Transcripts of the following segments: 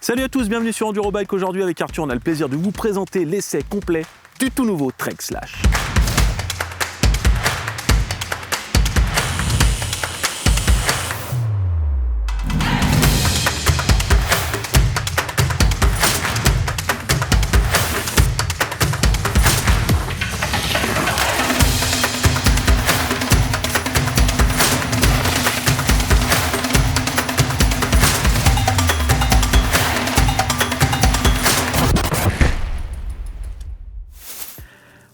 Salut à tous, bienvenue sur Endurobike. Aujourd'hui avec Arthur, on a le plaisir de vous présenter l'essai complet du tout nouveau Trek Slash.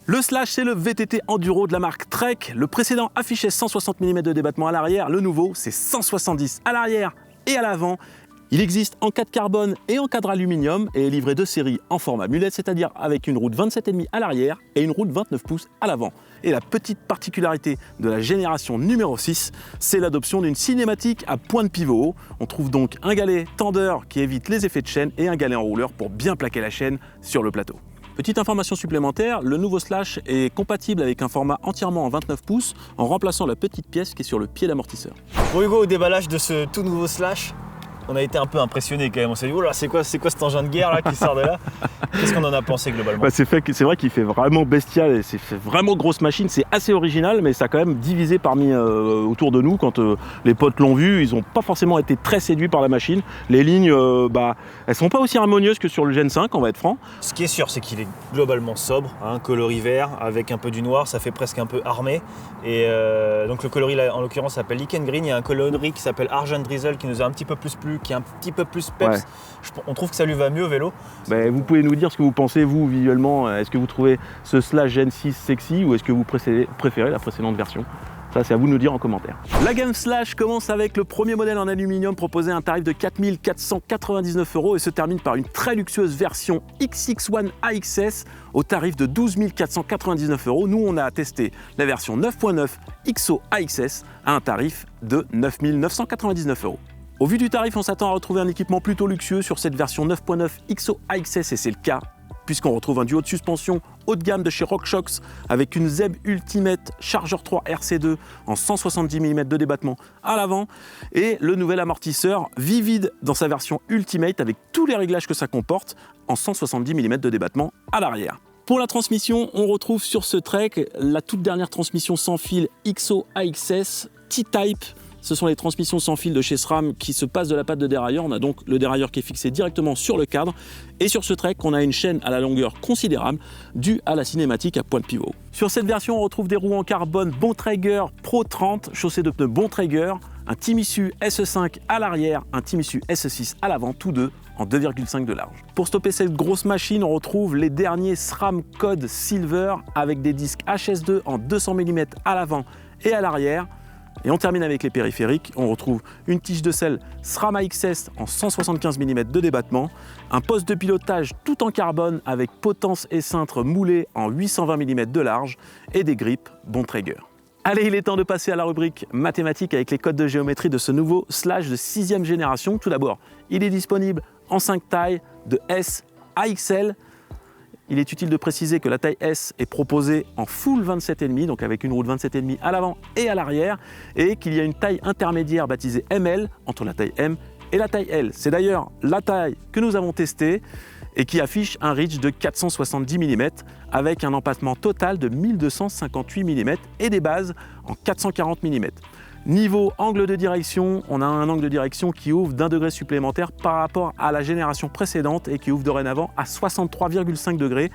Le Slash, c'est le VTT Enduro de la marque Trek. Le précédent affichait 160 mm de débattement à l'arrière. Le nouveau, c'est 170 à l'arrière et à l'avant. Il existe en cadre carbone et en cadre aluminium et est livré de série en format mulette, c'est-à-dire avec une roue de 27,5 à l'arrière et une roue de 29 pouces à l'avant. Et la petite particularité de la génération numéro 6, c'est l'adoption d'une cinématique à point de pivot haut. On trouve donc un galet tendeur qui évite les effets de chaîne et un galet enrouleur pour bien plaquer la chaîne sur le plateau. Petite information supplémentaire, le nouveau Slash est compatible avec un format entièrement en 29 pouces en remplaçant la petite pièce qui est sur le pied d'amortisseur. Bon Hugo, au déballage de ce tout nouveau Slash, on a été un peu impressionnés quand même. On s'est dit, oh là, c'est quoi cet engin de guerre là qui sort de là? Qu'est-ce qu'on en a pensé globalement? C'est vrai qu'il fait vraiment bestial et c'est vraiment grosse machine. C'est assez original, mais ça a quand même divisé autour de nous. Quand les potes l'ont vu, ils n'ont pas forcément été très séduits par la machine. Les lignes, elles sont pas aussi harmonieuses que sur le Gen 5, on va être franc. Ce qui est sûr, c'est qu'il est globalement sobre, coloris vert avec un peu du noir, ça fait presque un peu armé. Et donc le coloris là, en l'occurrence s'appelle Lichen Green. Il y a un coloris qui s'appelle Argent Drizzle qui nous a un petit peu plus plu, qui est un petit peu plus peps. Ouais. On trouve que ça lui va mieux au vélo. Vous pouvez nous dire ce que vous pensez, vous, visuellement. Est-ce que vous trouvez ce Slash Gen 6 sexy ou est-ce que vous préférez la précédente version? Ça, c'est à vous de nous dire en commentaire. La gamme Slash commence avec le premier modèle en aluminium proposé à un tarif de 4 499 € et se termine par une très luxueuse version XX1 AXS au tarif de 12 499 €. Nous, on a testé la version 9.9 XO AXS à un tarif de 9 999 €. Au vu du tarif, on s'attend à retrouver un équipement plutôt luxueux sur cette version 9.9 XO AXS et c'est le cas, puisqu'on retrouve un duo de suspension haut de gamme de chez RockShox avec une ZEB Ultimate Charger 3 RC2 en 170 mm de débattement à l'avant et le nouvel amortisseur Vivid dans sa version Ultimate avec tous les réglages que ça comporte en 170 mm de débattement à l'arrière. Pour la transmission, on retrouve sur ce Trek la toute dernière transmission sans fil XO AXS T-Type. Ce sont les transmissions sans fil de chez SRAM qui se passent de la patte de dérailleur. On a donc le dérailleur qui est fixé directement sur le cadre. Et sur ce Trek, on a une chaîne à la longueur considérable due à la cinématique à point de pivot. Sur cette version, on retrouve des roues en carbone Bontrager Pro 30, chaussées de pneus Bontrager, un Timissu SE5 à l'arrière, un Timissu SE6 à l'avant, tous deux en 2,5 de large. Pour stopper cette grosse machine, on retrouve les derniers SRAM Code Silver avec des disques HS2 en 200 mm à l'avant et à l'arrière. Et on termine avec les périphériques, on retrouve une tige de selle SRAM AXS en 175 mm de débattement, un poste de pilotage tout en carbone avec potence et cintre moulés en 820 mm de large et des grippes Bontrager. Allez, il est temps de passer à la rubrique mathématiques avec les codes de géométrie de ce nouveau Slash de 6e génération. Tout d'abord, il est disponible en 5 tailles de S à XL. Il est utile de préciser que la taille S est proposée en full 27,5, donc avec une roue de 27,5 à l'avant et à l'arrière, et qu'il y a une taille intermédiaire baptisée ML entre la taille M et la taille L. C'est d'ailleurs la taille que nous avons testée et qui affiche un reach de 470 mm avec un empattement total de 1258 mm et des bases en 440 mm. Niveau angle de direction, on a un angle de direction qui ouvre d'1 degré supplémentaire par rapport à la génération précédente et qui ouvre dorénavant à 63,5 degrés.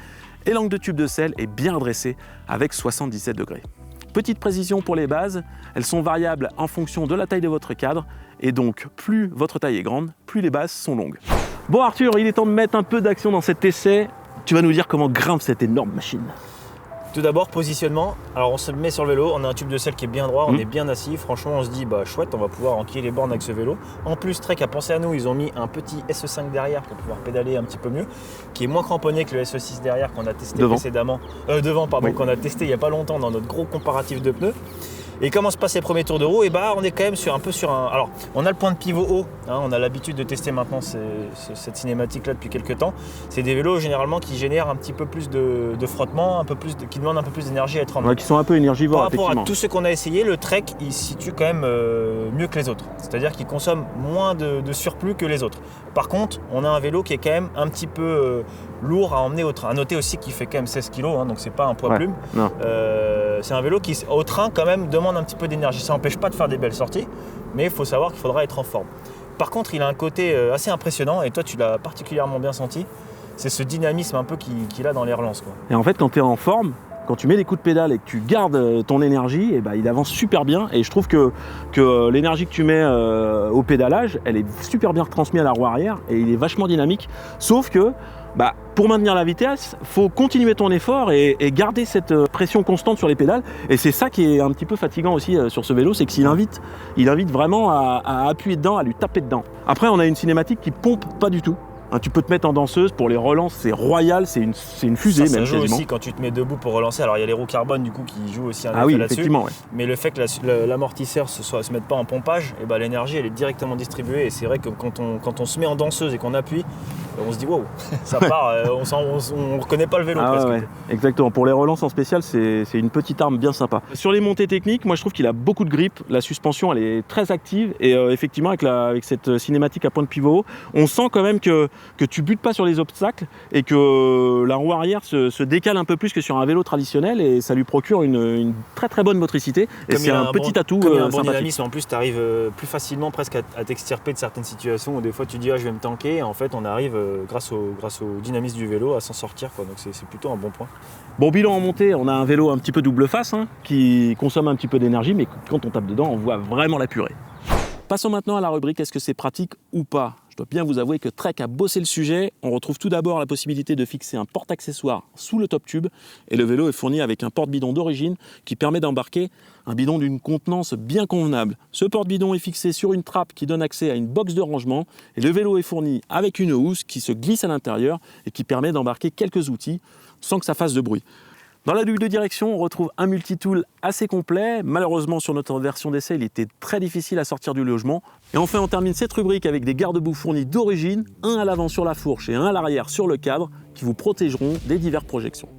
Et l'angle de tube de selle est bien dressé avec 77 degrés. Petite précision pour les bases, elles sont variables en fonction de la taille de votre cadre et donc plus votre taille est grande, plus les bases sont longues. Bon Arthur, il est temps de mettre un peu d'action dans cet essai. Tu vas nous dire comment grimpe cette énorme machine. Tout d'abord, positionnement. Alors on se met sur le vélo, on a un tube de selle qui est bien droit, on est bien assis. Franchement, on se dit, chouette, on va pouvoir enquiller les bornes avec ce vélo. En plus, Trek a pensé à nous, ils ont mis un petit SE5 derrière pour pouvoir pédaler un petit peu mieux, qui est moins cramponné que le SE6 derrière qu'on a testé précédemment. Qu'on a testé il n'y a pas longtemps dans notre gros comparatif de pneus. Et comment se passent les premiers tours de roue? Et bah on est quand même un peu sur un. Alors on a le point de pivot haut, hein, on a l'habitude de tester maintenant cette cinématique là depuis quelques temps. C'est des vélos généralement qui génèrent un petit peu plus de frottement, qui demandent un peu plus d'énergie à être emmené. Ouais, qui sont un peu énergivores. Par rapport à tous ceux qu'on a essayé, le Trek il se situe quand même mieux que les autres. C'est-à-dire qu'il consomme moins de surplus que les autres. Par contre, on a un vélo qui est quand même un petit peu lourd à emmener au train. À noter aussi qu'il fait quand même 16 kg, hein, donc c'est pas un poids plume. C'est un vélo qui au train quand même demande un petit peu d'énergie. Ça n'empêche pas de faire des belles sorties, mais il faut savoir qu'il faudra être en forme. Par contre, il a un côté assez impressionnant, et toi tu l'as particulièrement bien senti, c'est ce dynamisme un peu qu'il a dans les relances, quoi. Et en fait, quand tu es en forme, quand tu mets des coups de pédale et que tu gardes ton énergie, et il avance super bien. Et je trouve que l'énergie que tu mets au pédalage, elle est super bien retransmise à la roue arrière et il est vachement dynamique. Sauf que pour maintenir la vitesse, il faut continuer ton effort et garder cette pression constante sur les pédales. Et c'est ça qui est un petit peu fatigant aussi sur ce vélo, c'est qu'il invite vraiment à appuyer dedans, à lui taper dedans. Après, on a une cinématique qui pompe pas du tout. Hein, tu peux te mettre en danseuse, pour les relances c'est royal, c'est une fusée ça même joue quasiment. aussi quand tu te mets debout pour relancer. Alors il y a les roues carbone du coup qui jouent aussi un effet là-dessus. Effectivement, ouais. Mais le fait que l'amortisseur se mette pas en pompage, et l'énergie elle est directement distribuée. Et c'est vrai que quand on se met en danseuse et qu'on appuie, on se dit wow, ça part, on reconnaît pas le vélo presque. Ouais. Exactement, pour les relances en spécial c'est une petite arme bien sympa. Sur les montées techniques, moi je trouve qu'il a beaucoup de grip, la suspension elle est très active et effectivement avec cette cinématique à point de pivot, on sent quand même que tu butes pas sur les obstacles et que la roue arrière se décale un peu plus que sur un vélo traditionnel et ça lui procure une très très bonne motricité et c'est un petit atout comme il y a un bon sympathique. dynamisme, en plus tu arrives plus facilement presque à t'extirper de certaines situations où des fois tu dis je vais me tanker et en fait on arrive grâce au dynamisme du vélo à s'en sortir, quoi. Donc c'est plutôt un bon point. Bon, bilan en montée, on a un vélo un petit peu double face qui consomme un petit peu d'énergie mais quand on tape dedans on voit vraiment la purée. Passons maintenant à la rubrique est-ce que c'est pratique ou pas. Je dois bien vous avouer que Trek a bossé le sujet. On retrouve tout d'abord la possibilité de fixer un porte-accessoire sous le top tube et le vélo est fourni avec un porte-bidon d'origine qui permet d'embarquer un bidon d'une contenance bien convenable. Ce porte-bidon est fixé sur une trappe qui donne accès à une box de rangement et le vélo est fourni avec une housse qui se glisse à l'intérieur et qui permet d'embarquer quelques outils sans que ça fasse de bruit. Dans la double de direction, on retrouve un multitool assez complet. Malheureusement, sur notre version d'essai, il était très difficile à sortir du logement. Et enfin, on termine cette rubrique avec des garde-boue fournis d'origine, un à l'avant sur la fourche et un à l'arrière sur le cadre, qui vous protégeront des diverses projections.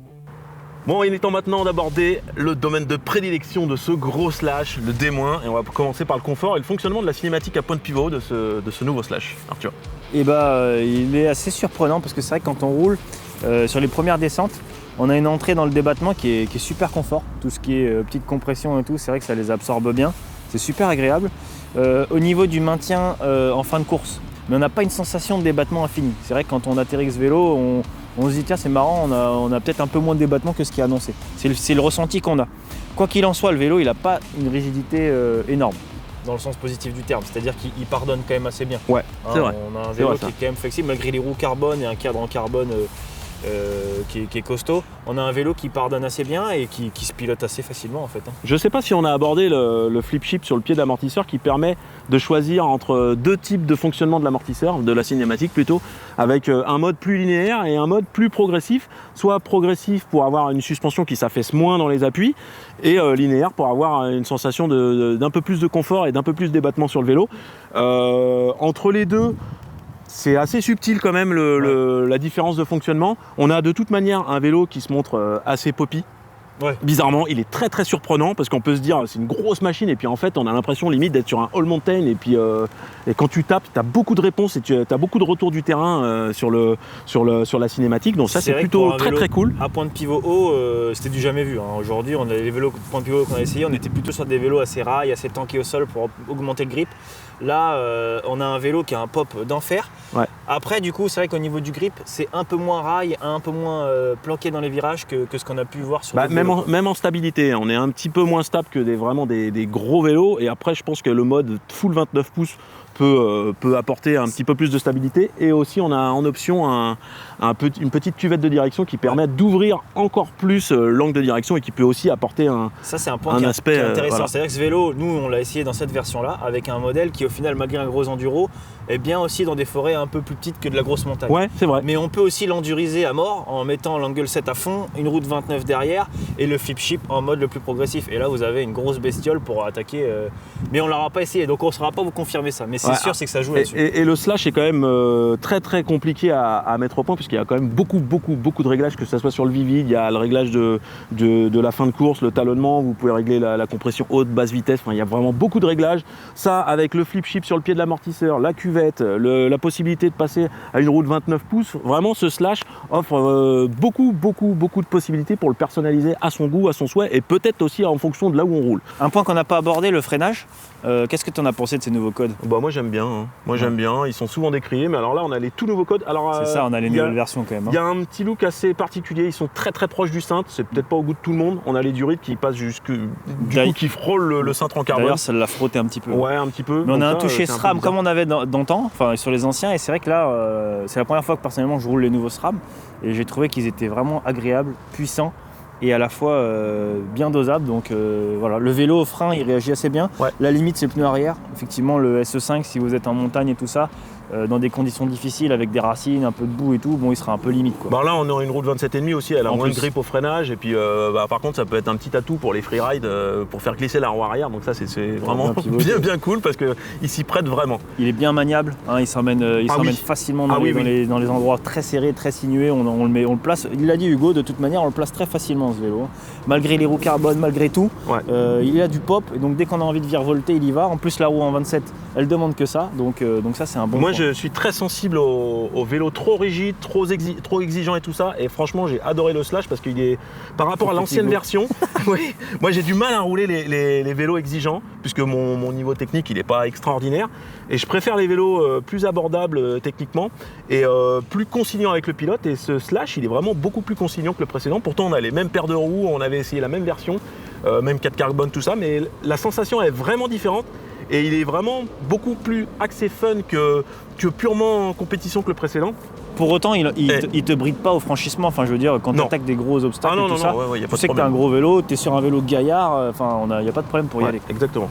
Bon, il est temps maintenant d'aborder le domaine de prédilection de ce gros slash, le D-. Et on va commencer par le confort et le fonctionnement de la cinématique à point de pivot de ce nouveau slash. Arthur. Et il est assez surprenant parce que c'est vrai que quand on roule sur les premières descentes, on a une entrée dans le débattement qui est super confort. Tout ce qui est petite compression et tout, c'est vrai que ça les absorbe bien. C'est super agréable. Au niveau du maintien en fin de course, mais on n'a pas une sensation de débattement infini. C'est vrai que quand on atterrit ce vélo, on se dit tiens c'est marrant, on a peut-être un peu moins de débattement que ce qui est annoncé. C'est le ressenti qu'on a. Quoi qu'il en soit, le vélo il n'a pas une rigidité énorme. Dans le sens positif du terme, c'est-à-dire qu'il pardonne quand même assez bien. Ouais, c'est vrai. On a un vélo qui est quand même flexible, malgré les roues carbone et un cadre en carbone qui est costaud. On a un vélo qui pardonne assez bien et qui se pilote assez facilement en fait. Je ne sais pas si on a abordé le flip chip sur le pied d'amortisseur qui permet de choisir entre deux types de fonctionnement de l'amortisseur, de la cinématique plutôt, avec un mode plus linéaire et un mode plus progressif, soit progressif pour avoir une suspension qui s'affaisse moins dans les appuis et linéaire pour avoir une sensation d'un peu plus de confort et d'un peu plus d'ébattement sur le vélo. Entre les deux, c'est assez subtil quand même la différence de fonctionnement. On a de toute manière un vélo qui se montre assez poppy. Ouais. Bizarrement, il est très très surprenant parce qu'on peut se dire c'est une grosse machine et puis en fait on a l'impression limite d'être sur un all mountain et puis et quand tu tapes, tu as beaucoup de réponses et tu as beaucoup de retour du terrain sur la cinématique. Donc ça c'est plutôt très très cool. À point de pivot haut, c'était du jamais vu. Aujourd'hui, on a les vélos point de pivot qu'on a essayé, on était plutôt sur des vélos assez rails, assez tankés au sol pour augmenter le grip. Là, on a un vélo qui a un pop d'enfer. Ouais. Après, du coup, c'est vrai qu'au niveau du grip, c'est un peu moins rail, un peu moins planqué dans les virages que ce qu'on a pu voir sur d'autres vélos. Même en stabilité, on est un petit peu moins stable que vraiment des gros vélos. Et après, je pense que le mode full 29 pouces peut apporter un petit peu plus de stabilité. Et aussi, on a en option une petite cuvette de direction qui permet d'ouvrir encore plus l'angle de direction et qui peut aussi apporter ça, c'est un point qui est intéressant. Voilà. C'est-à-dire que ce vélo, nous, on l'a essayé dans cette version-là, avec un modèle qui, au final, malgré un gros enduro, est bien aussi dans des forêts un peu plus petites que de la grosse montagne. Ouais, c'est vrai. Mais on peut aussi l'enduriser à mort en mettant l'angle 7 à fond, une route 29 derrière et le flip chip en mode le plus progressif. Et là, vous avez une grosse bestiole pour attaquer. Mais on ne l'aura pas essayé, donc on ne saura pas vous confirmer ça. Mais c'est sûr, c'est que ça joue là-dessus. Et le slash est quand même très très compliqué à mettre au point, puisqu'il y a quand même beaucoup de réglages, que ce soit sur le Vivid, il y a le réglage de la fin de course, le talonnement, vous pouvez régler la compression haute, basse vitesse, enfin, il y a vraiment beaucoup de réglages. Ça, avec le flip chip sur le pied de l'amortisseur, la cuvette, la possibilité de passer à une roue de 29 pouces, vraiment ce slash offre beaucoup de possibilités pour le personnaliser à son goût, à son souhait, et peut-être aussi en fonction de là où on roule. Un point qu'on n'a pas abordé, le freinage. Qu'est-ce que tu en as pensé de ces nouveaux codes? Bah, moi j'aime bien, hein. J'aime bien, ils sont souvent décriés, mais alors là on a les tout nouveaux codes. C'est ça, on a les nouvelles versions quand même. Il y a un petit look assez particulier, ils sont très proches du cintre, c'est peut-être pas au goût de tout le monde. On a les durites qui passent qui frôlent le cintre en carbone. D'ailleurs ça l'a frotté un petit peu. Ouais, un petit peu. Mais on a un toucher SRAM comme on avait d'antan, enfin sur les anciens, et c'est vrai que là c'est la première fois que personnellement je roule les nouveaux SRAM et j'ai trouvé qu'ils étaient vraiment agréables, puissants et à la fois bien dosables. Donc voilà, le vélo au frein il réagit assez bien. Ouais. La limite c'est le pneu arrière. Effectivement le SE5 si vous êtes en montagne et tout ça, dans des conditions difficiles avec des racines, un peu de boue et tout, bon il sera un peu limite quoi. Bah là on a une route 27,5 aussi, elle a moins de grip au freinage et puis par contre ça peut être un petit atout pour les freeride pour faire glisser la roue arrière, donc ça c'est vraiment bien cool parce qu'il s'y prête vraiment. Il est bien maniable, hein, il s'emmène facilement dans les endroits très serrés, très sinueux, on le place, il l'a dit Hugo, de toute manière on le place très facilement ce vélo, malgré les roues carbone, malgré tout, il a du pop et donc dès qu'on a envie de virevolter il y va, en plus la roue en 27 elle demande que ça, donc ça c'est un bon point. Je suis très sensible au vélo trop rigide, trop exigeant et tout ça. Et franchement, j'ai adoré le slash parce qu'il est par rapport à l'ancienne version. Oui, moi j'ai du mal à rouler les vélos exigeants puisque mon niveau technique il n'est pas extraordinaire. Et je préfère les vélos plus abordables techniquement et plus conciliants avec le pilote. Et ce slash, il est vraiment beaucoup plus conciliant que le précédent. Pourtant, on a les mêmes paires de roues, on avait essayé la même version, même 4 carbone, tout ça. Mais la sensation est vraiment différente. Et il est vraiment beaucoup plus axé fun que purement en compétition que le précédent. Pour autant, il te bride pas au franchissement. Enfin, je veux dire, quand tu attaques des gros obstacles et tout ça, tu sais que tu as un gros vélo, tu es sur un vélo gaillard, il n'y a pas de problème pour y aller. Exactement.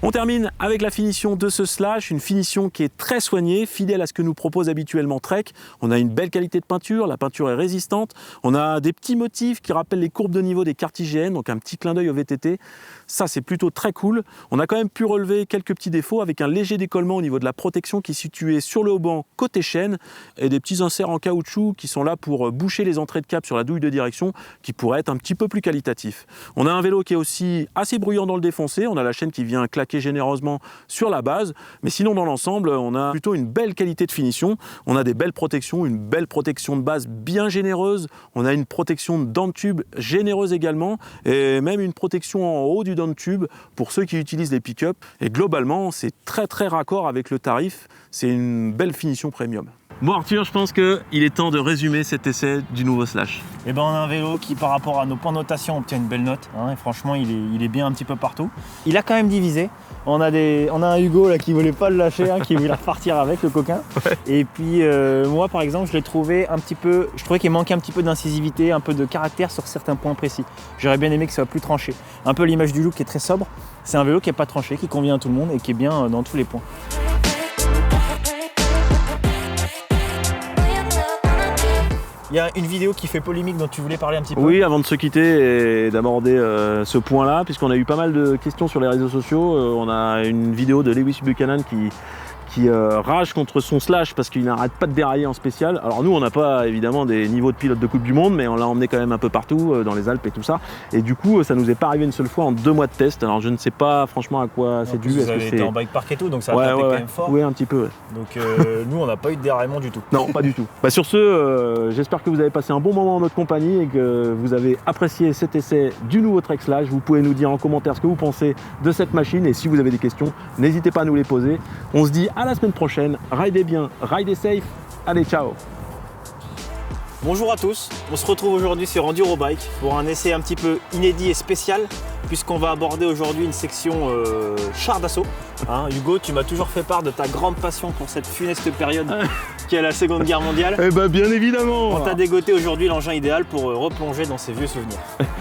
On termine avec la finition de ce slash, une finition qui est très soignée, fidèle à ce que nous propose habituellement Trek. On a une belle qualité de peinture, la peinture est résistante. On a des petits motifs qui rappellent les courbes de niveau des cartes IGN, donc un petit clin d'œil au VTT. Ça, c'est plutôt très cool. On a quand même pu relever quelques petits défauts avec un léger décollement au niveau de la protection qui est situé sur le haubans côté chaîne et des petits inserts en caoutchouc qui sont là pour boucher les entrées de câble sur la douille de direction qui pourraient être un petit peu plus qualitatifs. On a un vélo qui est aussi assez bruyant dans le défoncé. On a la chaîne qui vient claquer généreusement sur la base, mais sinon dans l'ensemble on a plutôt une belle qualité de finition, on a des belles protections, une belle protection de base bien généreuse, on a une protection de dent de tube généreuse également et même une protection en haut du dent de tube pour ceux qui utilisent les pick-up et globalement c'est très raccord avec le tarif, c'est une belle finition premium. Bon Arthur, je pense qu'il est temps de résumer cet essai du nouveau slash. Et ben on a un vélo qui par rapport à nos points de notation obtient une belle note, hein, et franchement il est bien un petit peu partout. Il a quand même divisé, on a un Hugo là qui voulait pas le lâcher, hein, qui voulait repartir avec le coquin. Ouais. Et puis moi par exemple je l'ai trouvé je trouvais qu'il manquait un petit peu d'incisivité, un peu de caractère sur certains points précis. J'aurais bien aimé que ça soit plus tranché. Un peu l'image du look qui est très sobre, c'est un vélo qui n'est pas tranché, qui convient à tout le monde et qui est bien dans tous les points. Il y a une vidéo qui fait polémique dont tu voulais parler un petit peu. Oui, avant de se quitter et d'aborder ce point-là, puisqu'on a eu pas mal de questions sur les réseaux sociaux, on a une vidéo de Lewis Buchanan qui rage contre son slash parce qu'il n'arrête pas de dérailler en spécial. Alors nous on n'a pas évidemment des niveaux de pilote de Coupe du Monde, mais on l'a emmené quand même un peu partout dans les Alpes et tout ça, et du coup ça nous est pas arrivé une seule fois en 2 mois de test. Alors je ne sais pas franchement à quoi c'est dû. Vous avez été en bike park et tout, donc ça a tapé quand même fort. Oui, un petit peu. Ouais. Donc nous on n'a pas eu de déraillement du tout. Non, pas du tout. Bah, sur ce, j'espère que vous avez passé un bon moment en notre compagnie et que vous avez apprécié cet essai du nouveau Trek Slash. Vous pouvez nous dire en commentaire ce que vous pensez de cette machine, et si vous avez des questions, n'hésitez pas à nous les poser. On se dit à la semaine prochaine. Ridez bien, ridez safe. Allez, ciao. Bonjour à tous, on se retrouve aujourd'hui sur Enduro Bike pour un essai un petit peu inédit et spécial puisqu'on va aborder aujourd'hui une section char d'assaut. Hein, Hugo, tu m'as toujours fait part de ta grande passion pour cette funeste période qui est la Seconde Guerre mondiale. Eh ben bien évidemment. On t'a dégoté aujourd'hui l'engin idéal pour replonger dans ses vieux souvenirs.